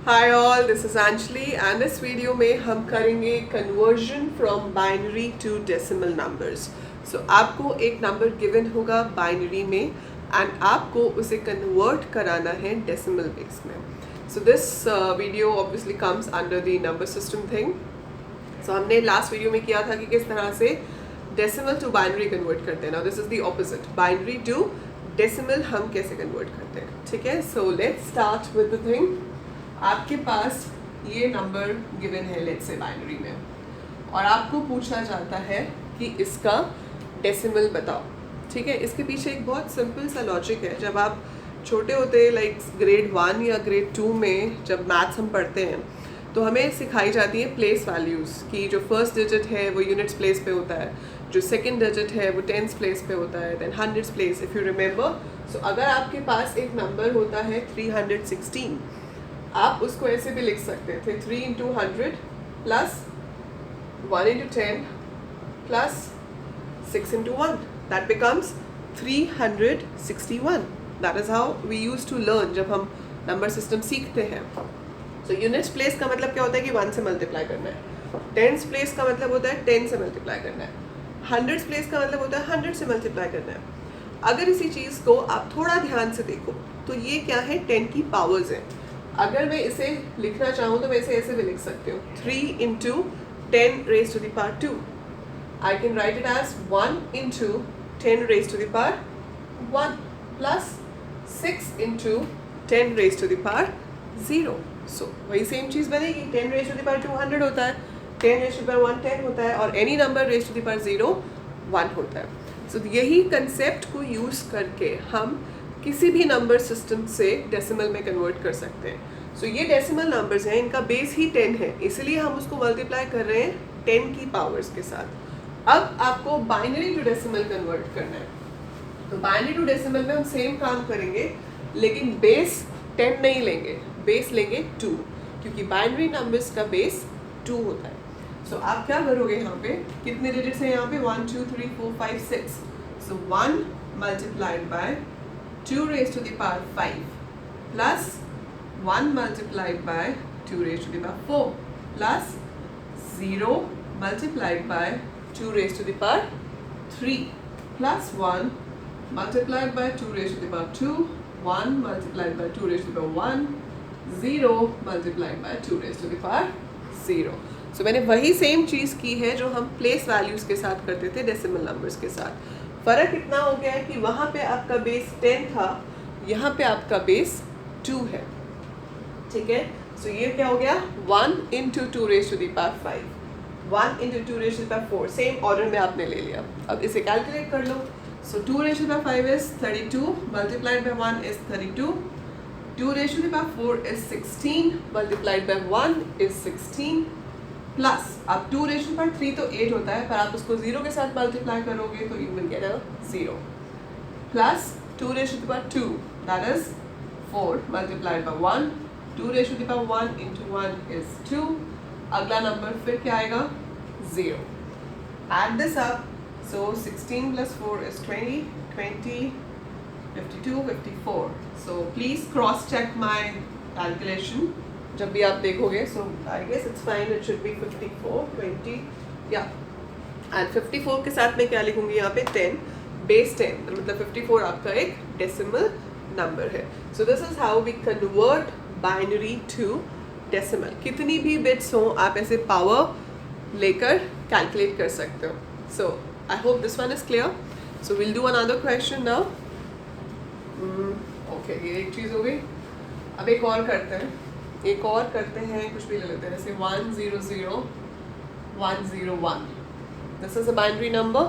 Hi all, this is Anjali and इस video में हम करेंगे conversion from binary to decimal numbers. So आपको एक नंबर गिवन होगा बाइनरी में एंड आपको उसे कन्वर्ट कराना है डेसिमल बेस में। So this video obviously comes under the number system thing. So हमने लास्ट वीडियो में किया था कि किस तरह से डेसिमल टू बाइनरी कन्वर्ट करते हैं। Now this is the opposite, binary to decimal हम कैसे कन्वर्ट करते हैं। ठीक है, so let's start with the thing. आपके पास ये नंबर गिवन है लेट्स से बाइनरी में, और आपको पूछा जाता है कि इसका डेसिमल बताओ। ठीक है, इसके पीछे एक बहुत सिंपल सा लॉजिक है। जब आप छोटे होते लाइक ग्रेड 1 या ग्रेड 2 में जब मैथ्स हम पढ़ते हैं तो हमें सिखाई जाती है प्लेस वैल्यूज़ की। जो फर्स्ट डिजिट है वो यूनिट्स प्लेस पे होता है, जो सेकंड डिजिट है वो टेंस प्लेस पे होता है, then hundreds place if you remember. So अगर आपके पास एक नंबर होता है 316, आप उसको ऐसे भी लिख सकते थे 3 into 100 plus 1 into 10 plus 6 into 1, that becomes 361। That is how we use to learn जब हम नंबर सिस्टम सीखते हैं। सो यूनिट्स प्लेस का मतलब क्या होता है कि 1 से मल्टीप्लाई करना है, टेंस प्लेस का मतलब होता है 10 से मल्टीप्लाई करना है, हंड्रेड्स प्लेस का मतलब होता है 100 से मल्टीप्लाई करना है। अगर इसी चीज़ को आप थोड़ा ध्यान से देखो तो ये क्या है, 10 की पावर्स है। अगर मैं इसे लिखना चाहूँ तो मैं इसे ऐसे भी लिख सकती हूँ 3 into 10 raise to the power 2। I can write it as 1 into 10 raise to the power 1 plus 6 into 10 raise to the power 0। So वही सेम चीज़ बनेगी। 10 रेज टू द पावर 2 100 होता है, 10 रेज टू द पावर 1 10 होता है, और any number raise to the power 0 1 होता है। सो यही कंसेप्ट को यूज़ करके हम किसी भी नंबर सिस्टम से डेसिमल में कन्वर्ट कर सकते हैं। सो ये डेसिमल नंबर्स हैं, इनका बेस ही 10 है, इसलिए हम उसको मल्टीप्लाई कर रहे हैं 10 की पावर्स के साथ। अब आपको बाइनरी टू डेसिमल कन्वर्ट करना है, तो बाइनरी टू डेसिमल में हम सेम काम करेंगे, लेकिन बेस 10 नहीं लेंगे, बेस लेंगे 2, क्योंकि बाइनरी नंबर्स का बेस 2 होता है। सो आप क्या करोगे, यहाँ पे कितने डिजिट्स हैं, यहाँ पे 1 2 3 4 5 6। सो 1 multiplied by 2 raised to the power 5 plus 1 multiplied by 2 raised to the power 4 plus 0 multiplied by 2 raised to the power 3 plus 1 multiplied by 2 raised to the power 2, 1 multiplied by 2 raised to the power 1, 0 multiplied by 2 raised to the power 0। सो मैंने वही same चीज़ की है जो हम place values के साथ करते थे डेसिमल नंबर्स के साथ। फ़र्क इतना हो गया है कि वहाँ पे आपका बेस 10 था, यहाँ पे आपका बेस 2 है। ठीक है, सो ये क्या हो गया, 1 into 2 raise to the power 5, 1 into 2 raise to the power 4, same order में आपने ले लिया। अब इसे कैलकुलेट कर लो। So 2 raise to the power 5 is 32 multiplied by 1 is 32, 2 raise to the power 4 is 16 multiplied by 1 is 16 plus, अब 2 raise to power 3 तो 8 होता है, पर आप उसको 0 के साथ मल्टीप्लाई करोगे तो you will get a 0, plus 2 raise to power 2 that is 4 multiplied by 1, 2 raise to power 1 into 1 is 2। अगला नंबर फिर क्या आएगा, 0। Add this up, so 16 plus 4 is 20, 20 52 54। So please cross check my calculation जब भी आप देखोगे। So I guess it's fine, it should be 54 20 या, एंड 54 के साथ मैं क्या लिखूंगी यहाँ पे 10, बेस 10, मतलब 54 आपका एक डेसिमल नंबर है। So this is how we convert binary to decimal. कितनी भी बिट्स हों आप ऐसे पावर लेकर कैलकुलेट कर सकते हो। So I hope this one is clear. So will do another question now. Okay, ये एक चीज़ हो गई। अब एक और करते हैं, कुछ भी ले लेते हैं, जैसे 1 0 0 1 0 1। This is a binary number.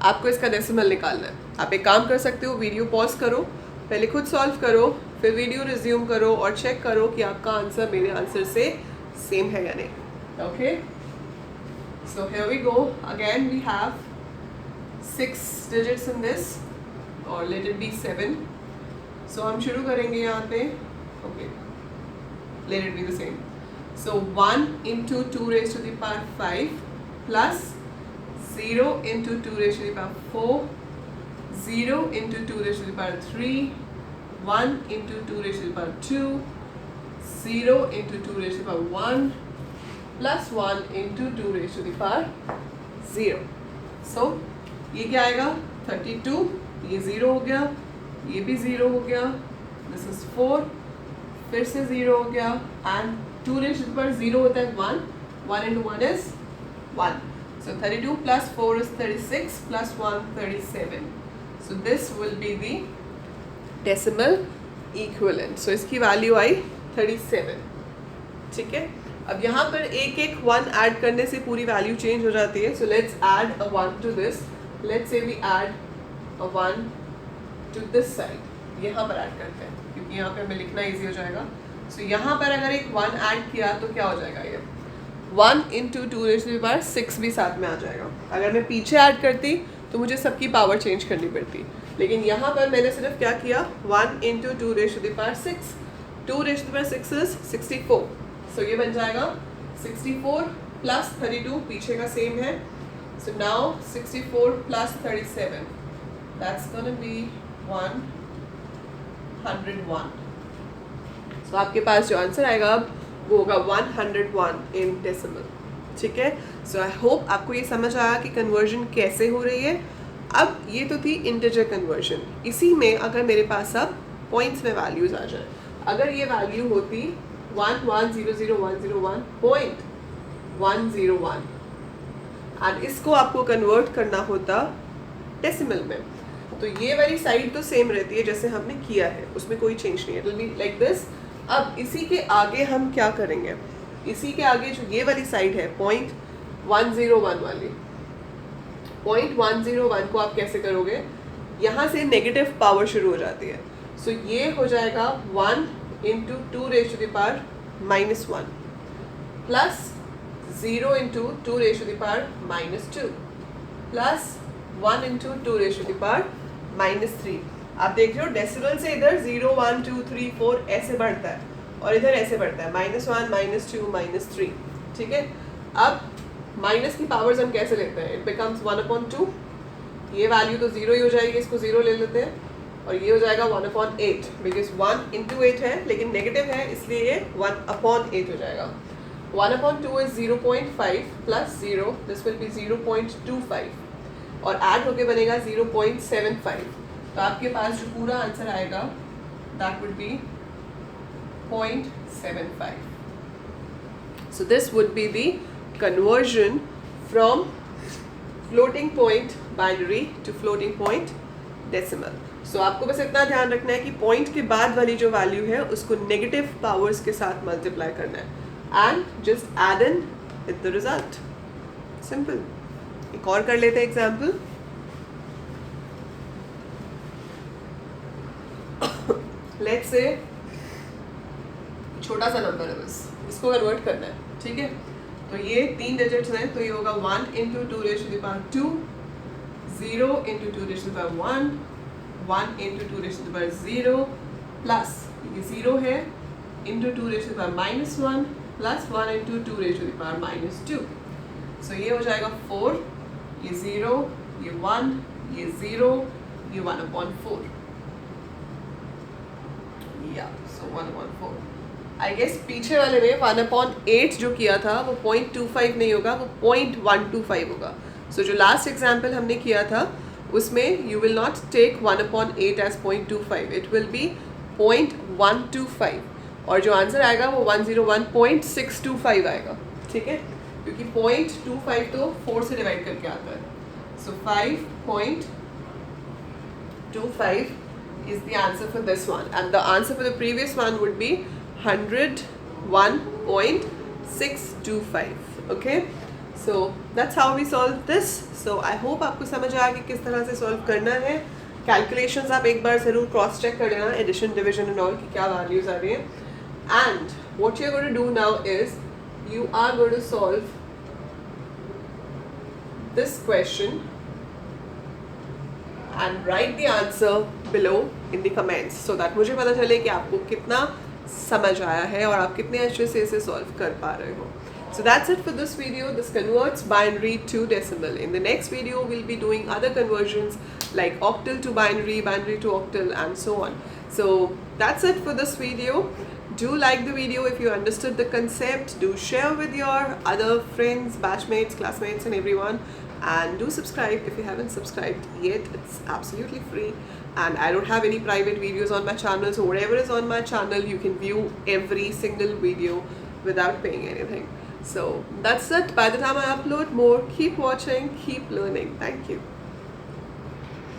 आपको इसका डेसिमल निकालना है। आप एक काम कर सकते हो, वीडियो पॉज करो, पहले खुद सॉल्व करो, फिर वीडियो रिज्यूम करो और चेक करो कि आपका आंसर मेरे आंसर से सेम है या नहीं। Okay, so here we go again, we have 6 digits in this, और लेट इट बी 7। सो हम शुरू करेंगे यहाँ पे। Okay, let it be the same. So 1 into 2 raised to the power 5 plus 0 into 2 raised to the power 4, 0 into 2 raised to the power 3, 1 into 2 raised to the power 2, 0 into 2 raised to the power 1 plus 1 into 2 raised to the power 0. So ये क्या आएगा 32, ये 0 हो गया, ये भी 0 हो गया, दिस इज 4, फिर से 0 हो गया, and 2 raised to the power 0 होता है 1, 1 into 1 is 1. So 32 plus 4 is 36 plus 1 37. So this will be the decimal equivalent. So इसकी वैल्यू आई 37. ठीक है, अब यहाँ पर एक एक 1 ऐड करने से पूरी वैल्यू चेंज हो जाती है. So let's add a 1 to this. Let's say we add a 1 to this side. यहाँ पर ऐड करते हैं क्योंकि यहाँ पे हमें लिखना इजी हो जाएगा. So यहाँ पर अगर एक 1 ऐड किया तो क्या हो जाएगा, ये 1 into 2 raised to the power 6 भी साथ में आ जाएगा. अगर मैं पीछे ऐड करती तो मुझे सबकी पावर चेंज करनी पड़ती, लेकिन यहाँ पर मैंने सिर्फ क्या किया, 1 into 2 raised to the power 6. 2 raised to the power 6 is 64. So ये बन जाएगा 64 plus 32, पीछे का सेम है. So now 64 plus 37, that's gonna be 101. So आपके पास जो आंसर आएगा अब वो होगा 101 इन डेसिमल. ठीक है, सो आई होप आपको ये समझ आया कि कन्वर्जन कैसे हो रही है. अब ये तो थी इंटीजर कन्वर्जन. इसी में अगर मेरे पास अब पॉइंट्स में वैल्यूज आ जाए, अगर ये वैल्यू होती 1100101.101 एंड इसको आपको कन्वर्ट करना होता डेसिमल में, तो ये वाली साइड तो सेम रहती है जैसे हमने किया है, उसमें कोई चेंज नहीं है. It will be like this. अब इसी के आगे हम क्या करेंगे, इसी के आगे जो ये वाली साइड है 0.101 वाली, 0.101 को आप कैसे करोगे, यहाँ से नेगेटिव पावर शुरू हो जाती है. सो ये हो जाएगा 1 into 2 raised to the power -1 plus 0 into 2 raised to the power -2 plus 1 into 2 raised to the power -3. आप देख रहे हो डेसिमल से इधर 0 1 2 3 4 ऐसे बढ़ता है और इधर ऐसे बढ़ता है -1 -2 -3. ठीक है, अब माइनस की पावर्स हम कैसे लेते हैं, इट बिकम्स 1/2. ये वैल्यू तो 0 ही हो जाएगी, इसको 0 ले लेते हैं, और ये हो जाएगा 1/8 बिकॉज 1 into 8 है लेकिन नेगेटिव है इसलिए ये 1/8 हो जाएगा. 1/2 is 0.5 plus 0, this will be 0.25 और ऐड होके बनेगा 0.75. तो आपके पास जो पूरा आंसर आएगा that would be 0.75. So this would be the conversion from floating point binary to floating point decimal. So आपको बस इतना ध्यान रखना है कि पॉइंट के बाद वाली जो वैल्यू है उसको नेगेटिव पावर्स के साथ मल्टीप्लाई करना है and just add in with the result. Simple. एक और कर लेते हैं एग्जाम्पल. लेट्स से छोटा सा नंबर है, बस इसको कन्वर्ट करना है. ठीक है, तो ये 3 डिजिट्स हैं, तो ये होगा 1 into 2 raised to the power 2, 0 into 2 raised to the power 1, 1 into 2 raised to the power 0 plus ये 0 है into 2 raised to the power -1 plus 1 into 2 raised to the power -2. सो ये हो जाएगा 4, ये 0, ये 1, ये 0, ये 1/4. या सो 1/4. आई गेस पीछे वाले में 1/8 जो किया था वो 0.25 नहीं होगा, वो 0.125 होगा. सो जो लास्ट एग्जाम्पल हमने किया था उसमें you will not take 1/8 as 0.25, it will be 0.125 और जो आंसर आएगा वो 101.625 आएगा. ठीक है, क्योंकि 0.25 तो 4 से डिवाइड करके आता है. सो 5.25 is the answer for this one, and the answer for the previous one would be 101.625. okay, so that's how we solve this. So I hope आपको समझ आया कि किस तरह से सॉल्व करना है. कैलकुलेशंस आप एक बार ज़रूर क्रॉस चेक कर लेना, एडिशन डिविजन एंड ऑल की क्या वैल्यूज आ रही हैं. And what you're going to do now is you are going to solve this question and write the answer below in the comments so that मुझे पता चले कि आपको कितना समझ आया है और आप कितने अच्छे से इसे सॉल्व कर पा रहे हो. So that's it for this video. This converts binary to decimal. In the next video we'll be doing other conversions like octal to binary, binary to octal and so on. So that's it for this video. Do like the video if you understood the concept. Do share with your other friends, batchmates, classmates and everyone. And do subscribe if you haven't subscribed yet. It's absolutely free. And I don't have any private videos on my channel. So whatever is on my channel, you can view every single video without paying anything. So that's it. By the time I upload more, keep watching, keep learning. Thank you.